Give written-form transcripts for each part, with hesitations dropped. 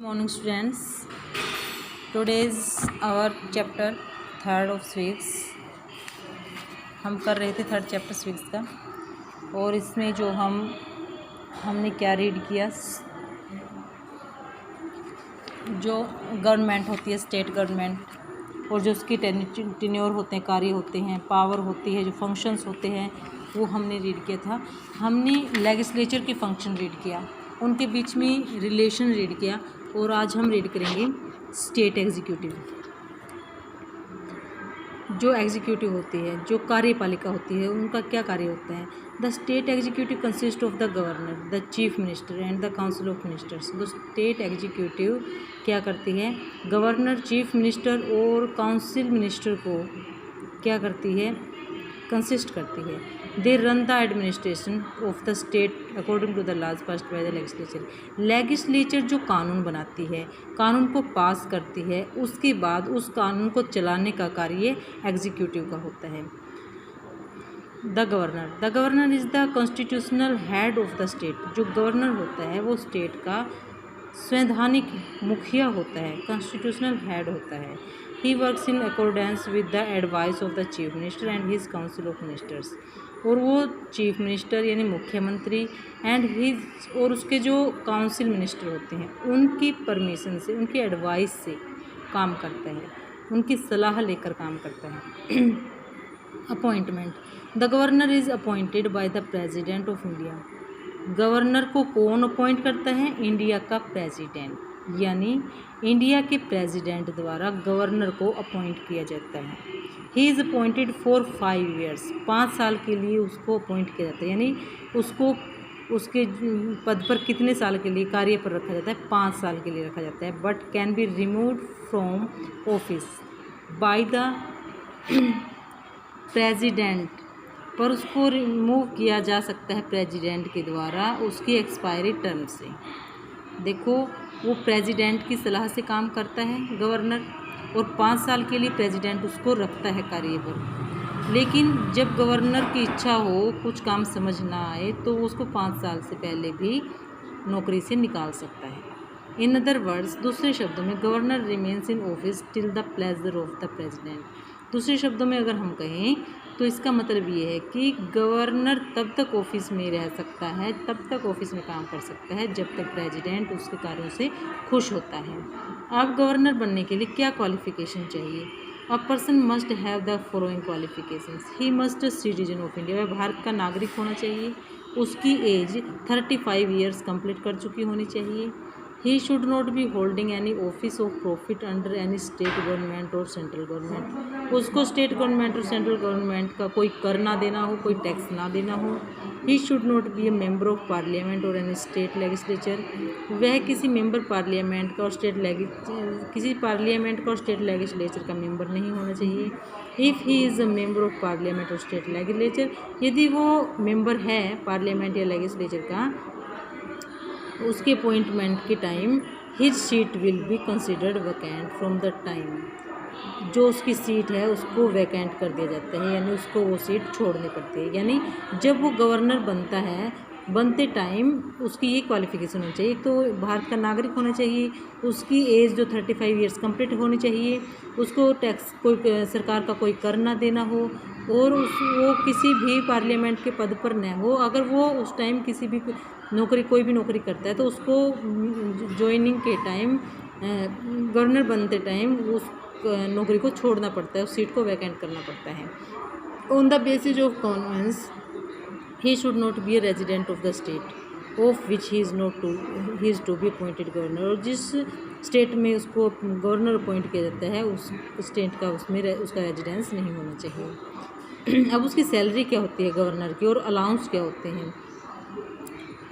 Morning students, today is our chapter third of civics. हम कर रहे थे थर्ड चैप्टर स्विक्स का, और इसमें जो हमने क्या रीड किया, जो गवर्नमेंट होती है, स्टेट गवर्नमेंट, और जो उसकी टेन्योर होते हैं, कार्य होते हैं, पावर होती है, जो फंक्शंस होते हैं, वो हमने रीड किया था। हमने लेजिस्लेचर के फंक्शन रीड किया, उनके बीच में रिलेशन रीड किया, और आज हम रीड करेंगे स्टेट एग्जीक्यूटिव। जो एग्जीक्यूटिव होती है, जो कार्यपालिका होती है, उनका क्या कार्य होता है। The state executive consist of the governor, the chief minister and the council of ministers. The state executive क्या करती है, गवर्नर, चीफ मिनिस्टर और काउंसिल मिनिस्टर को क्या करती है, कंसिस्ट करती है। They run the administration of the state according to the laws passed by the legislature. Legislature जो कानून बनाती है, कानून को पास करती है, उसके बाद उस कानून को चलाने का कार्य एग्जीक्यूटिव का होता है। The governor is the constitutional head of the state. जो गवर्नर होता है वो स्टेट का संवैधानिक मुखिया होता है, कॉन्स्टिट्यूशनल हेड होता है। He works in accordance with the advice of the chief minister and his council of ministers. और वो चीफ मिनिस्टर यानी मुख्यमंत्री एंड हिज और उसके जो काउंसिल मिनिस्टर होते हैं, उनकी परमिशन से, उनकी एडवाइस से काम करता है, उनकी सलाह लेकर काम करता है। Appointment, the governor is appointed by the president of India. Governor को कौन अपॉइंट करता है, इंडिया का प्रेसिडेंट, यानी इंडिया के प्रेसिडेंट द्वारा गवर्नर को अपॉइंट किया जाता है। He is appointed for 5 years, 5 साल के लिए उसको अपॉइंट किया जाता है, यानी उसको उसके पद पर कितने साल के लिए, कार्य पर रखा जाता है, 5 साल के लिए रखा जाता है। But can be removed from office by the president, पर उसको रिमूव किया जा सकता है प्रेसिडेंट के द्वारा उसकी एक्सपायरी टर्म से। देखो, वो प्रेसिडेंट की सलाह से काम करता है गवर्नर, और 5 साल के लिए प्रेसिडेंट उसको रखता है कार्य पर। लेकिन जब गवर्नर की इच्छा हो, कुछ काम समझ ना आए, तो उसको 5 साल से पहले भी नौकरी से निकाल सकता है। इन अदर वर्ड्स, दूसरे शब्दों में, governor remains in office till the pleasure of the president. दूसरे शब्दों में अगर हम कहें तो इसका मतलब ये है कि गवर्नर तब तक ऑफिस में रह सकता है, तब तक ऑफिस में काम कर सकता है, जब तक प्रेसिडेंट उसके कार्यों से खुश होता है। अब गवर्नर बनने के लिए क्या क्वालिफिकेशन चाहिए। A person must have the following qualifications. He must citizen of India, वह भारत का नागरिक होना चाहिए। उसकी एज 35 ईयर्स कंप्लीट कर चुकी होनी चाहिए। He should not be holding any office of profit under any state government और सेंट्रल गवर्नमेंट। उसको स्टेट गवर्नमेंट और सेंट्रल गवर्नमेंट का कोई कर ना देना हो, कोई टैक्स ना देना हो। He should not be A member of parliament और एनी स्टेट लेजिस्लेचर। वह किसी मेंबर पार्लियामेंट का और किसी पार्लियामेंट का और स्टेट लेजिस्लेचर का मेंबर नहीं होना चाहिए। If he is a member of parliament और स्टेट लेजिस्लेचर, यदि वो मेंबर है पार्लियामेंट या लेजिस्लेचर का, उसके अपॉइंटमेंट के time his seat will be considered vacant from the time. जो उसकी सीट है उसको वैकेंट कर दिया जाता है, यानी उसको वो सीट छोड़नी पड़ती है। यानी जब वो गवर्नर बनता है, बनते टाइम उसकी ये क्वालिफिकेशन होनी चाहिए, तो भारत का नागरिक होना चाहिए, उसकी एज जो 35 ईयर्स कंप्लीट होनी चाहिए, उसको टैक्स कोई सरकार का कोई कर ना देना हो, और वो किसी भी पार्लियामेंट के पद पर न हो। अगर वो उस टाइम किसी भी नौकरी, कोई भी नौकरी करता है, तो उसको ज्वाइनिंग के टाइम, गवर्नर बनते टाइम उस नौकरी को छोड़ना पड़ता है, उस सीट को वैकेंट करना पड़ता है। On the basis of conveyance, he should not be a resident of the state of which he is to be appointed governor। और जिस स्टेट में उसको गवर्नर अपॉइंट किया जाता है, उस स्टेट का उसमें उसका रेजिडेंस नहीं होना चाहिए। अब उसकी सैलरी क्या होती है गवर्नर की, और अलाउंस क्या होते हैं।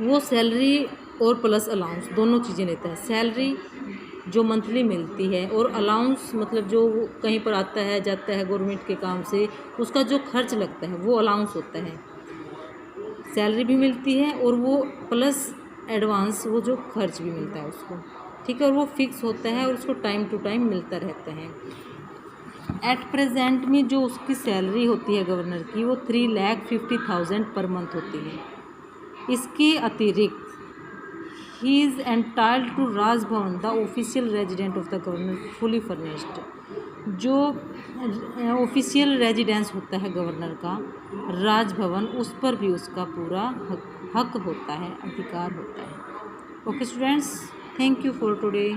वो सैलरी और प्लस अलाउंस दोनों चीज़ें लेता है। सैलरी जो मंथली मिलती है, और अलाउंस मतलब जो कहीं पर आता है जाता है गवर्नमेंट के काम से, उसका जो खर्च लगता है वो अलाउंस होता है। सैलरी भी मिलती है और वो प्लस एडवांस, वो जो खर्च भी मिलता है उसको, ठीक है, और वो फिक्स होता है और उसको टाइम टू टाइम मिलता रहता है। एट प्रेजेंट में जो उसकी सैलरी होती है गवर्नर की, वो 3,50,000 पर मंथ होती है। इसके अतिरिक्त he is entitled to Raj Bhavan the official resident of the governor fully furnished. जो ऑफिशियल रेजिडेंस होता है गवर्नर का, राजभवन, उस पर भी उसका पूरा हक होता है, अधिकार होता है। Okay students, thank you for today.